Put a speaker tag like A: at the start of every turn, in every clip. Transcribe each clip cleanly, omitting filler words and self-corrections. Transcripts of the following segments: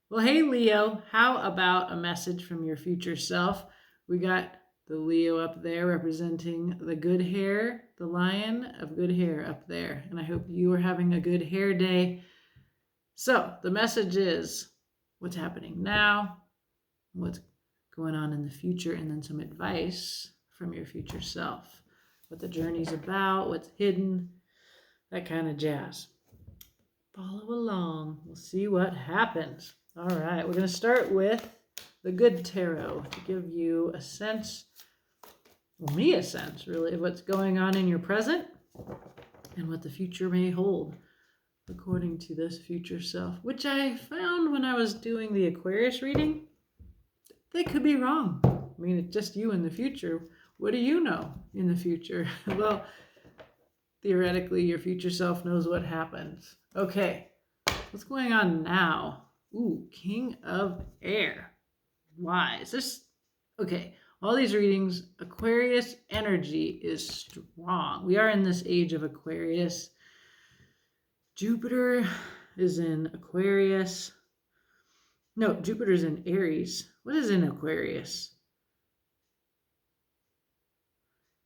A: Well, hey, Leo, how about a message from your future self? We got the Leo up there representing the good hair, the lion of good hair up there. And I hope you are having a good hair day. So, the message is what's happening now, what's going on in the future, and then some advice from your future self. What the journey's about, what's hidden, that kind of jazz. Follow along. We'll see what happens. All right, we're going to start with the good tarot to give you a sense, well, me a sense, really, of what's going on in your present and what the future may hold, according to this future self, which I found when I was doing the Aquarius reading. They could be wrong. I mean, it's just you in the future. What do you know in the future? Well, theoretically, your future self knows what happens. Okay, what's going on now? Ooh, King of Air. Why? Is this okay? All these readings, Aquarius energy is strong. We are in this age of Aquarius. Jupiter is in Aquarius. No, Jupiter's in Aries. What is in Aquarius?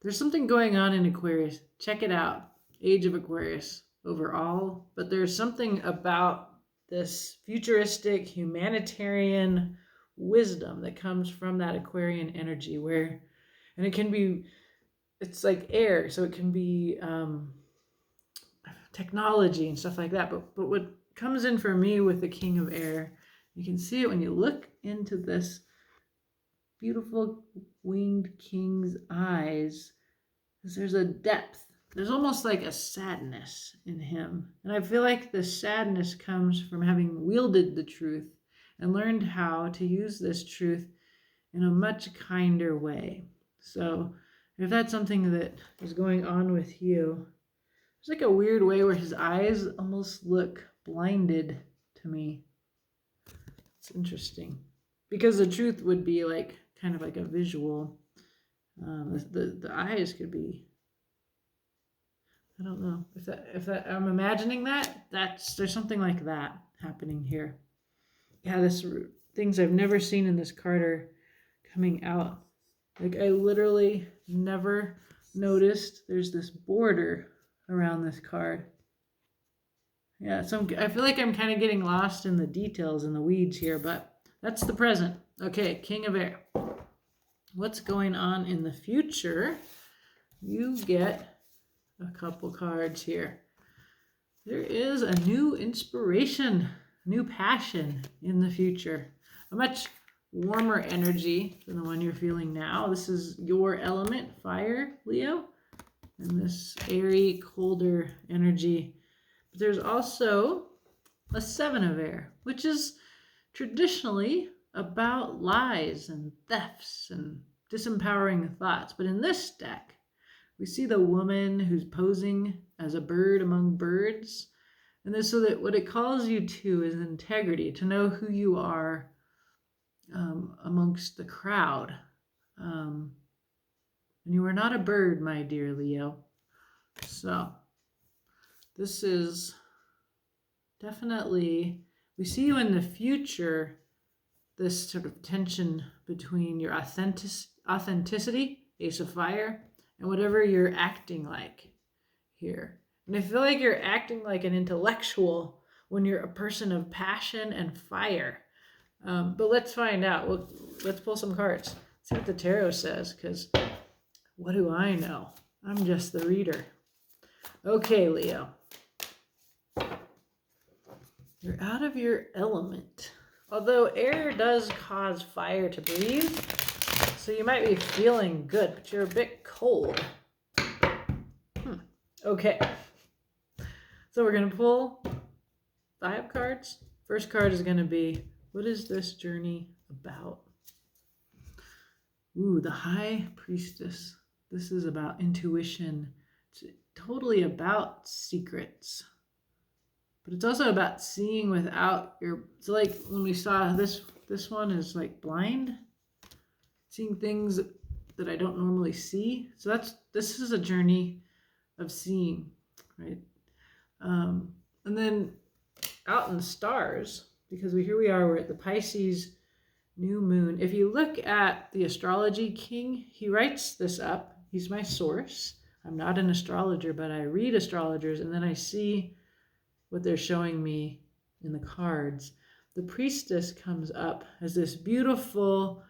A: There's something going on in Aquarius. Check it out. Age of Aquarius overall. But there's something about this futuristic humanitarian wisdom that comes from that Aquarian energy where, and it can be, it's like air, so it can be technology and stuff like that. But what comes in for me with the King of Air, you can see it when you look into this beautiful winged king's eyes, because there's a depth. There's almost like a sadness in him. And I feel like the sadness comes from having wielded the truth and learned how to use this truth in a much kinder way. So if that's something that is going on with you, there's like a weird way where his eyes almost look blinded to me. It's interesting. Because the truth would be like kind of like a visual. The eyes could be, I don't know if that I'm imagining there's something like that happening here. Yeah, this things I've never seen in this card are coming out. Like I literally never noticed there's this border around this card. Yeah, so I feel like I'm kind of getting lost in the details and the weeds here, but that's the present. Okay, King of Air. What's going on in the future? You get a couple cards here. There is a new inspiration, new passion in the future. A much warmer energy than the one you're feeling now. This is your element, fire, Leo. And this airy, colder energy. But there's also a Seven of Air, which is traditionally about lies and thefts and disempowering thoughts. But in this deck, we see the woman who's posing as a bird among birds. And this, so that what it calls you to is integrity, to know who you are amongst the crowd. And you are not a bird, my dear Leo. So this is definitely, we see you in the future, this sort of tension between your authenticity, Ace of Fire, and whatever you're acting like here. And I feel like you're acting like an intellectual when you're a person of passion and fire. But let's find out. Let's pull some cards. See what the tarot says, because what do I know? I'm just the reader. Okay, Leo. You're out of your element. Although air does cause fire to breathe, so you might be feeling good, but you're a bit cold. Okay. So we're going to pull 5 cards. First card is going to be, what is this journey about? Ooh, the High Priestess. This is about intuition. It's totally about secrets. But it's also about seeing without your, so like when we saw this one is like blind, seeing things that I don't normally see. So this is a journey of seeing, right? And then out in the stars, because here we are, we're at the Pisces new moon. If you look at the astrology king, he writes this up. He's my source. I'm not an astrologer, but I read astrologers and then I see what they're showing me in the cards. The priestess comes up as this beautiful,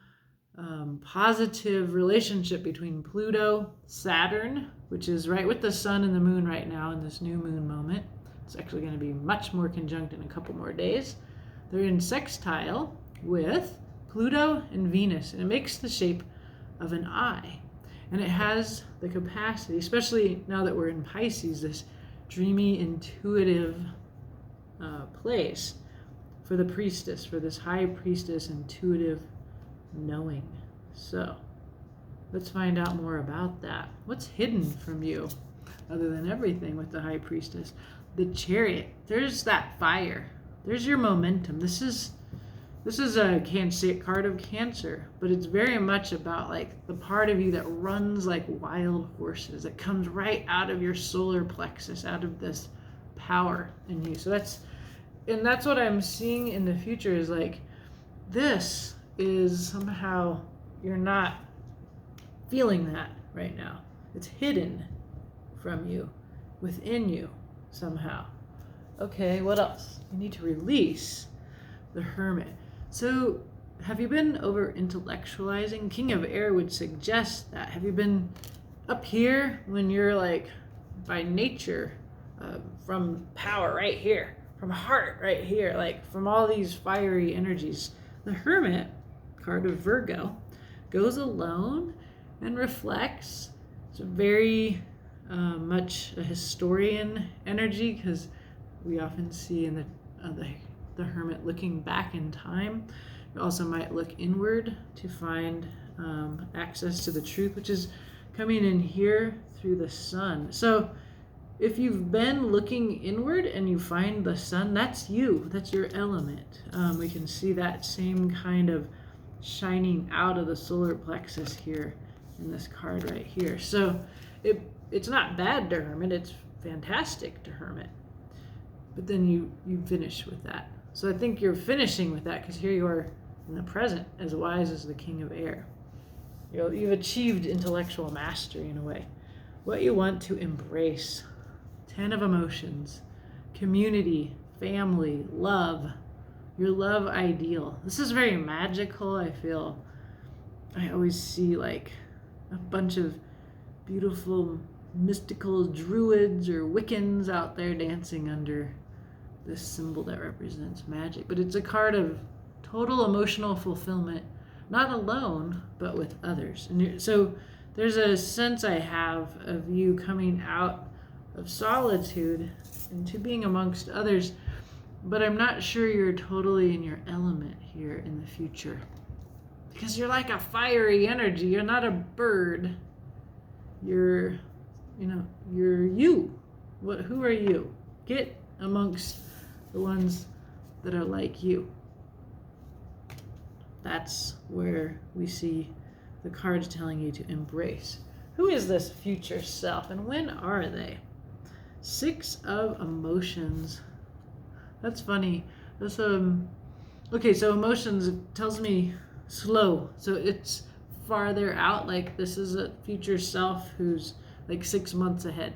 A: positive relationship between Pluto, Saturn, which is right with the sun and the moon right now in this new moon moment. It's actually going to be much more conjunct in a couple more days. They're in sextile with Pluto and Venus, and it makes the shape of an eye. And it has the capacity, especially now that we're in Pisces, this dreamy, intuitive place for the priestess, for this high priestess, intuitive knowing. So let's find out more about that. What's hidden from you other than everything with the high priestess? The Chariot. There's that fire. There's your momentum. This is a Cancer card of Cancer, but it's very much about like the part of you that runs like wild horses, that comes right out of your solar plexus, out of this power in you. So that's what I'm seeing in the future is like, this is somehow you're not feeling that right now. It's hidden from you, within you somehow. Okay, what else? You need to release the Hermit. So have you been over intellectualizing? King of Air would suggest that. Have you been up here when you're like by nature, from power right here, from heart right here, like from all these fiery energies? The Hermit card of Virgo goes alone and reflects. It's a very much a historian energy, because we often see in the Hermit looking back in time. You also might look inward to find access to the truth, which is coming in here through the sun. So if you've been looking inward and you find the sun, that's you. That's your element. We can see that same kind of shining out of the solar plexus here in this card right here. So it's not bad to Hermit. It's fantastic to Hermit. But then you finish with that. So I think you're finishing with that because here you are in the present, as wise as the King of Air. You've achieved intellectual mastery in a way. What you want to embrace. 10 of emotions. Community, family, love. Your love ideal. This is very magical, I feel. I always see like a bunch of beautiful mystical druids or Wiccans out there dancing under this symbol that represents magic. But it's a card of total emotional fulfillment, not alone, but with others. And so there's a sense I have of you coming out of solitude into being amongst others, but I'm not sure you're totally in your element here in the future, because you're like a fiery energy. You're not a bird. You're you. Who are you? Get amongst the ones that are like you. That's where we see the cards telling you to embrace. Who is this future self, and when are they? 6 of emotions. That's funny. That's okay, so emotions tells me slow. So it's farther out, like this is a future self who's like 6 months ahead.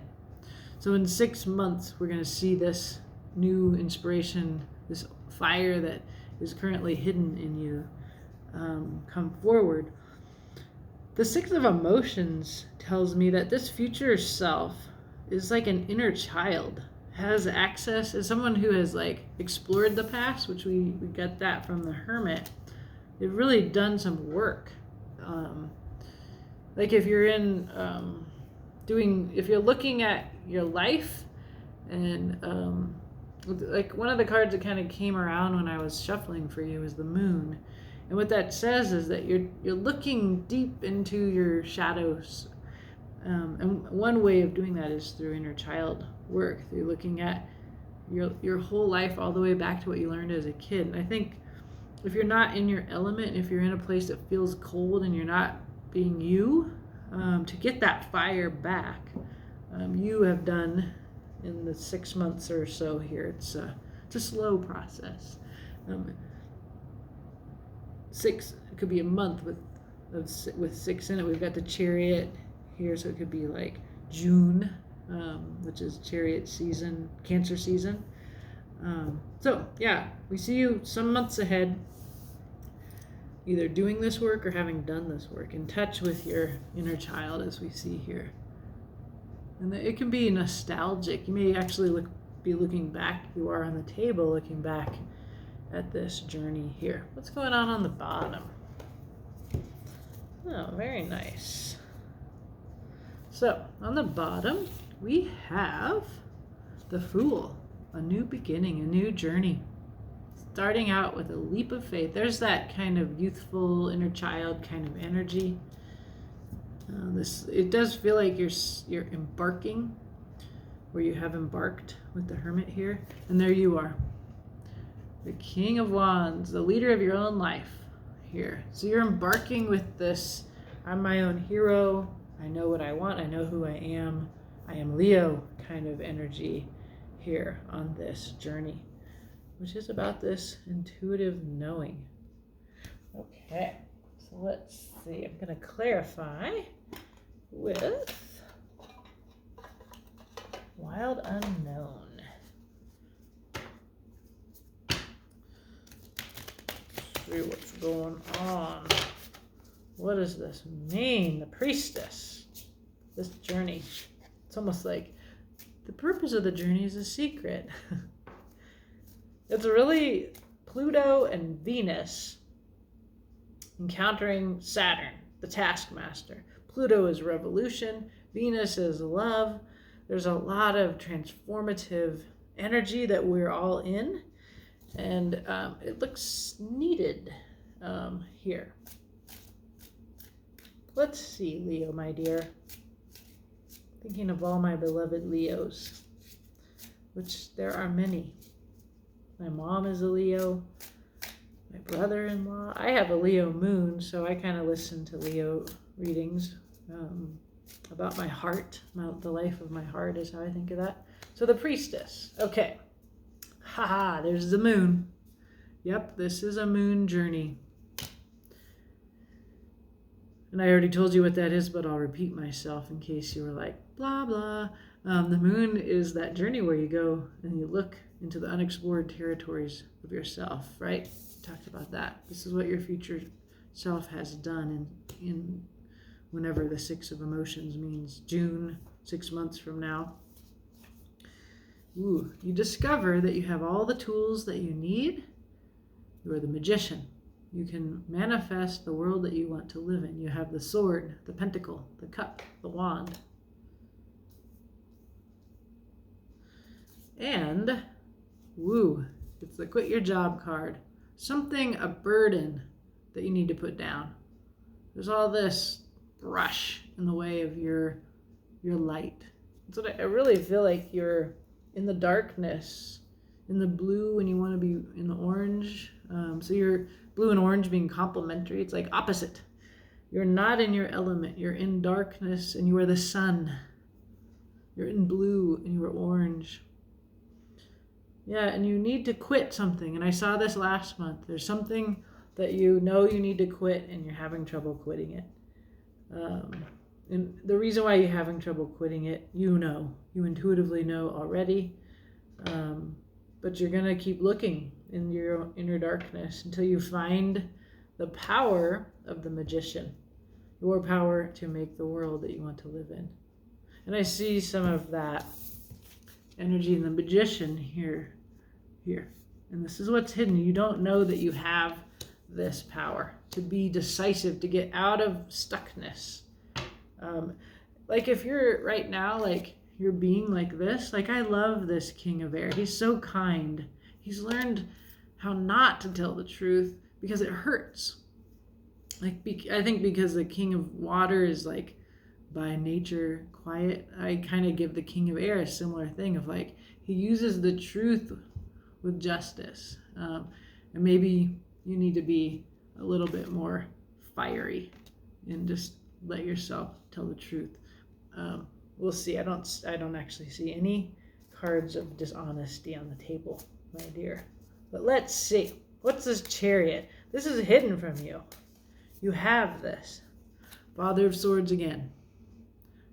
A: So in 6 months, we're going to see this new inspiration, this fire that is currently hidden in you, come forward. The 6 of emotions tells me that this future self is like an inner child, has access, as someone who has like explored the past, which we get that from the Hermit. They've really done some work. Like if you're in if you're looking at your life, and like one of the cards that kind of came around when I was shuffling for you is the Moon. And what that says is that you're looking deep into your shadows. And one way of doing that is through inner child work, through looking at your whole life all the way back to what you learned as a kid. And I think if you're not in your element, if you're in a place that feels cold and you're not being you, to get that fire back, you have done in the 6 months or so here. It's a slow process. Um, 6, it could be a month with 6 in it. We've got the Chariot here, so it could be like June, which is Chariot season, Cancer season. So yeah, we see you some months ahead, either doing this work or having done this work, in touch with your inner child, as we see here. And it can be nostalgic. You may actually be looking back. You are on the table looking back at this journey here. What's going on the bottom? Oh, very nice. So on the bottom, we have the Fool, a new beginning, a new journey. Starting out with a leap of faith. There's that kind of youthful inner child kind of energy. It does feel like you're embarking, where you have embarked with the Hermit here, and there you are, the King of Wands, the leader of your own life here. So you're embarking with this, I'm my own hero, I know what I want, I know who I am Leo kind of energy here on this journey, which is about this intuitive knowing. Okay, so let's see. I'm going to clarify with Wild Unknown. See what's going on. What does this mean? The Priestess. This journey. It's almost like the purpose of the journey is a secret. It's really Pluto and Venus encountering Saturn, the taskmaster. Pluto is revolution, Venus is love. There's a lot of transformative energy that we're all in, and it looks needed here. Let's see, Leo, my dear. Thinking of all my beloved Leos, which there are many. My mom is a Leo. My brother-in-law. I have a Leo moon, so I kind of listen to Leo readings about my heart. The life of my heart is how I think of that. So the Priestess. Okay. Haha, there's the moon. Yep, this is a moon journey. And I already told you what that is, but I'll repeat myself in case you were like, blah, blah. The moon is that journey where you go and you look into the unexplored territories of yourself, right? We talked about that. This is what your future self has done in whenever the 6 of emotions means June, 6 months from now. Ooh, you discover that you have all the tools that you need. You are the magician. You can manifest the world that you want to live in. You have the sword, the pentacle, the cup, the wand. And, woo, it's the quit your job card. Something, a burden that you need to put down. There's all this brush in the way of your light. That's what I really feel like you're in the darkness, in the blue when you want to be in the orange. So you're blue and orange being complementary. It's like opposite. You're not in your element. You're in darkness and you are the sun. You're in blue and you are orange. Yeah, and you need to quit something. And I saw this last month. There's something that you know you need to quit and you're having trouble quitting it. And the reason why you're having trouble quitting it, you intuitively know already. But you're going to keep looking in your inner darkness until you find the power of the magician, your power to make the world that you want to live in. And I see some of that energy in the magician here. And this is what's hidden. You don't know that you have this power to be decisive, to get out of stuckness. Like if you're right now, like you're being like this, like I love this King of Air. He's so kind. He's learned how not to tell the truth because it hurts. Like I think because the King of Water is like by nature quiet, I kind of give the King of Air a similar thing of like he uses the truth with justice. And maybe you need to be a little bit more fiery and just let yourself tell the truth. We'll see. I don't actually see any cards of dishonesty on the table, my dear. But let's see. What's this Chariot? This is hidden from you. You have this. Father of Swords again.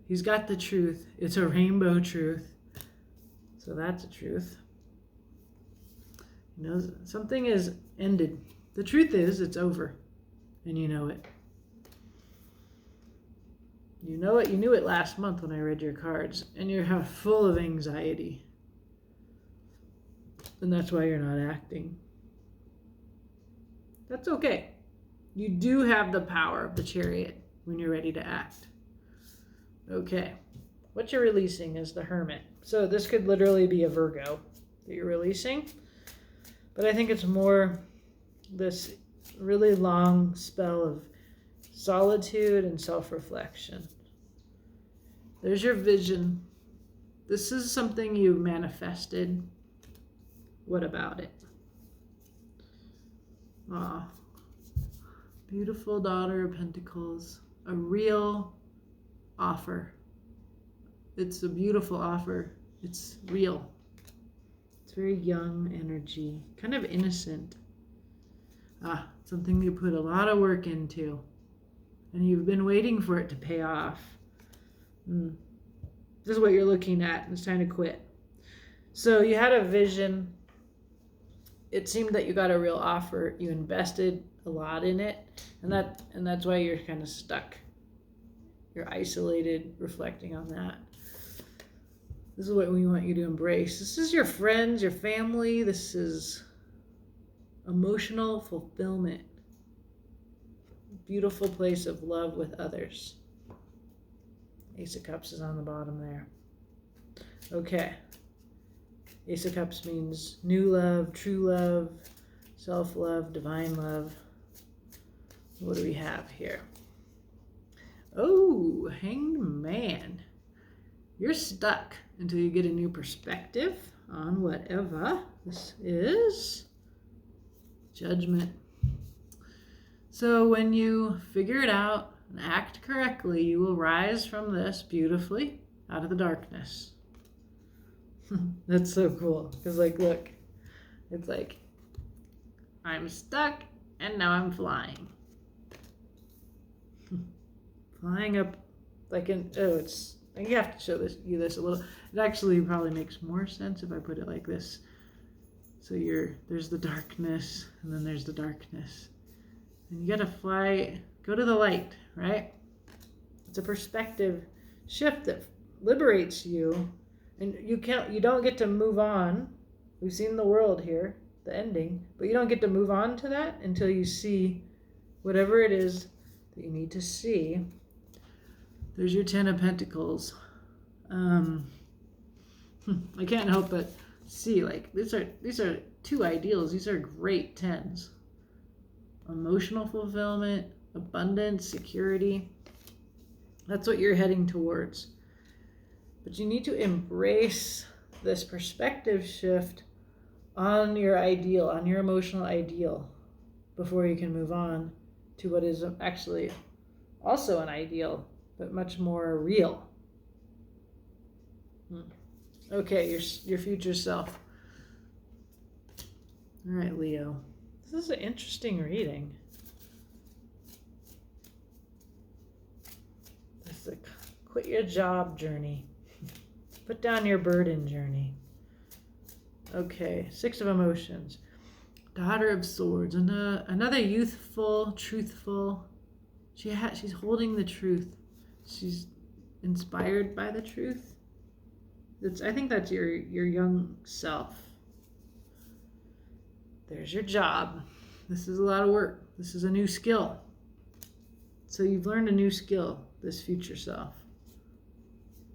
A: He's got the truth. It's a rainbow truth. So that's a truth. He knows something is ended. The truth is it's over. And you know it. You know it. You knew it last month when I read your cards. And you're full of anxiety. And that's why you're not acting. That's okay. You do have the power of the Chariot when you're ready to act. Okay. What you're releasing is the Hermit. So this could literally be a Virgo that you're releasing. But I think it's more this really long spell of solitude and self-reflection. There's your vision. This is something you manifested. What about it? Ah, beautiful Daughter of Pentacles. A real offer. It's a beautiful offer. It's real. It's very young energy. Kind of innocent. Something you put a lot of work into. And you've been waiting for it to pay off. This is what you're looking at. It's time to quit. So you had a vision. It seemed that you got a real offer. You invested a lot in it. And that's why you're kind of stuck. You're isolated, reflecting on that. This is what we want you to embrace. This is your friends, your family. This is emotional fulfillment. Beautiful place of love with others. Ace of Cups is on the bottom there. Okay. Ace of Cups means new love, true love, self-love, divine love. What do we have here? Oh, Hanged Man. You're stuck until you get a new perspective on whatever this is. Judgment. So when you figure it out and act correctly, you will rise from this beautifully out of the darkness. That's so cool. Because, like, look. It's like, I'm stuck and now I'm flying. Flying up like in, it's, you have to show you this a little. It actually probably makes more sense if I put it like this. So there's the darkness, and then there's the darkness. And you gotta fly, go to the light, right? It's a perspective shift that liberates you, and you don't get to move on. We've seen the world here, the ending, but you don't get to move on to that until you see whatever it is that you need to see. There's your Ten of Pentacles. I can't help but see, like, these are two ideals. These are great tens. Emotional fulfillment, abundance, security. That's what you're heading towards. But you need to embrace this perspective shift on your ideal, on your emotional ideal, before you can move on to what is actually also an ideal, but much more real. Okay, your future self. All right, Leo. This is an interesting reading. This is a quit your job journey. Put down your burden journey. Okay, Six of Emotions. Daughter of Swords. Another youthful, truthful. She's holding the truth. She's inspired by the truth. I think that's your young self. There's your job. This is a lot of work. This is a new skill. So you've learned a new skill, this future self.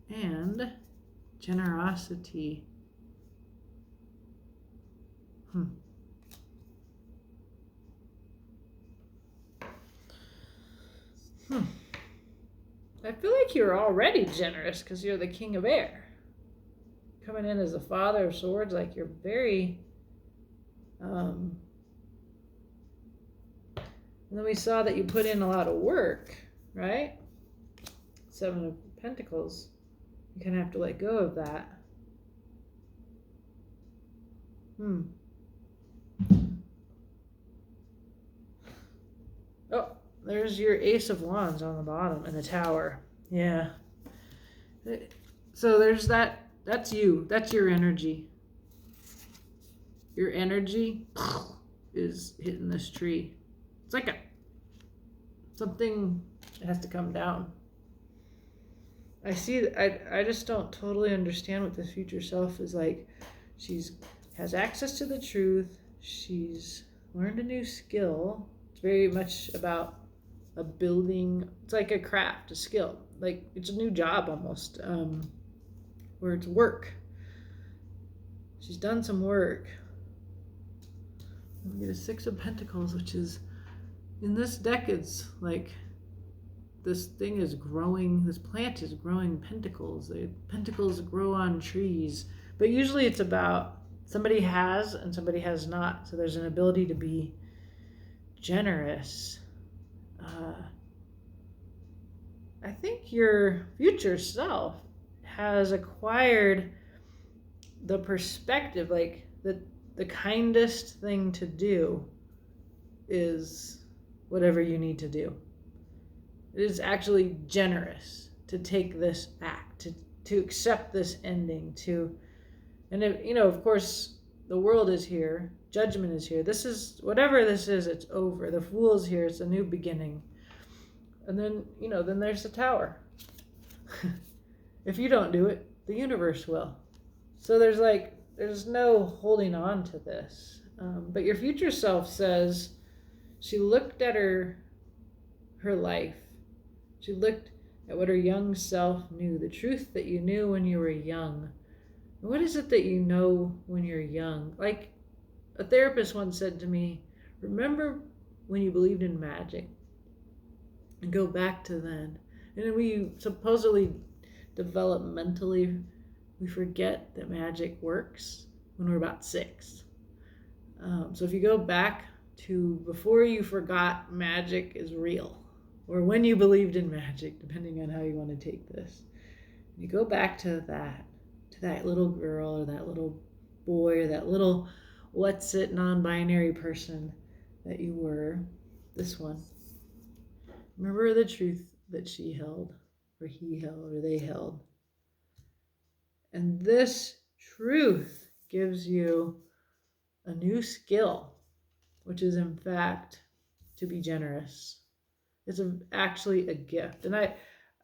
A: And generosity. I feel like you're already generous because you're the King of Air. Coming in as the Father of Swords, like you're very... and then we saw that you put in a lot of work, right? Seven of Pentacles. You kind of have to let go of that. there's your Ace of Wands on the bottom and the Tower. Yeah. So there's that. That's you. That's your energy. Your energy is hitting this tree. It's like something that has to come down. I see. I just don't totally understand what this future self is like. Has access to the truth. She's learned a new skill. It's very much about a building. It's like a craft, a skill. Like it's a new job almost, where it's work. She's done some work. We get a Six of Pentacles, which is in this deck. It's like this thing is growing. This plant is growing pentacles. The pentacles grow on trees, but usually it's about somebody has and somebody has not. So there's an ability to be generous. I think your future self has acquired the perspective, like the kindest thing to do is whatever you need to do. It is actually generous to take this act, to accept this ending, and if, of course, the world is here, judgment is here. This is, whatever this is, it's over. The Fool is here, it's a new beginning. And then, then there's the Tower. If you don't do it, the universe will. So there's no holding on to this. But your future self says she looked at her life. She looked at what her young self knew, the truth that you knew when you were young. And what is it that you know when you're young? Like a therapist once said to me, remember when you believed in magic and go back to then. And then we supposedly developmentally, we forget that magic works when we're about 6. So if you go back to before you forgot magic is real, or when you believed in magic, depending on how you want to take this, you go back to that little girl or that little boy or that little what's-it non-binary person that you were, this one. Remember the truth that she held, or he held, or they held. And this truth gives you a new skill, which is in fact to be generous. It's actually a gift. And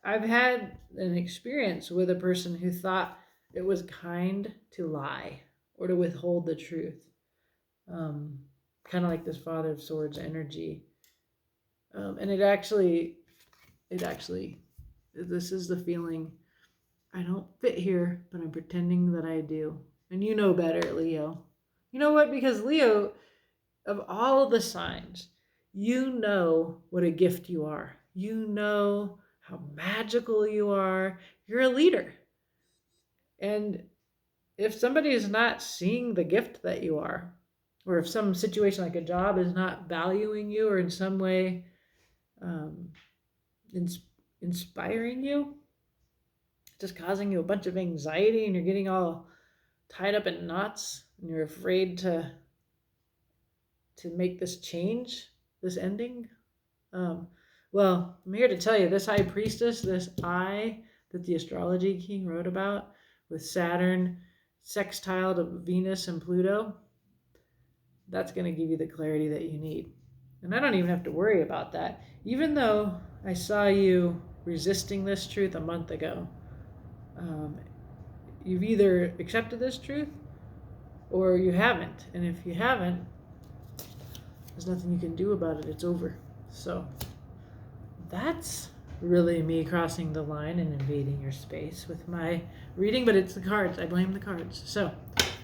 A: I've had an experience with a person who thought it was kind to lie or to withhold the truth. Kind of like this Father of Swords energy. And it actually, this is the feeling, I don't fit here, but I'm pretending that I do. And you know better, Leo. You know what? Because Leo, of all the signs, you know what a gift you are. You know how magical you are. You're a leader. And if somebody is not seeing the gift that you are, or if some situation like a job is not valuing you or in some way inspiring you, just causing you a bunch of anxiety, and you're getting all tied up in knots, and you're afraid to make this change, this ending. Well, I'm here to tell you, this High Priestess, this eye that the Astrology King wrote about, with Saturn sextile to Venus and Pluto, that's going to give you the clarity that you need. And I don't even have to worry about that. Even though I saw you resisting this truth a month ago, you've either accepted this truth or you haven't. And if you haven't, there's nothing you can do about it. It's over. So that's really me crossing the line and invading your space with my reading, but it's the cards. I blame the cards. So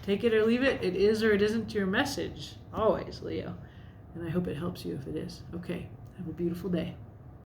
A: take it or leave it. It is or it isn't your message. Always, Leo. And I hope it helps you if it is. Okay. Have a beautiful day.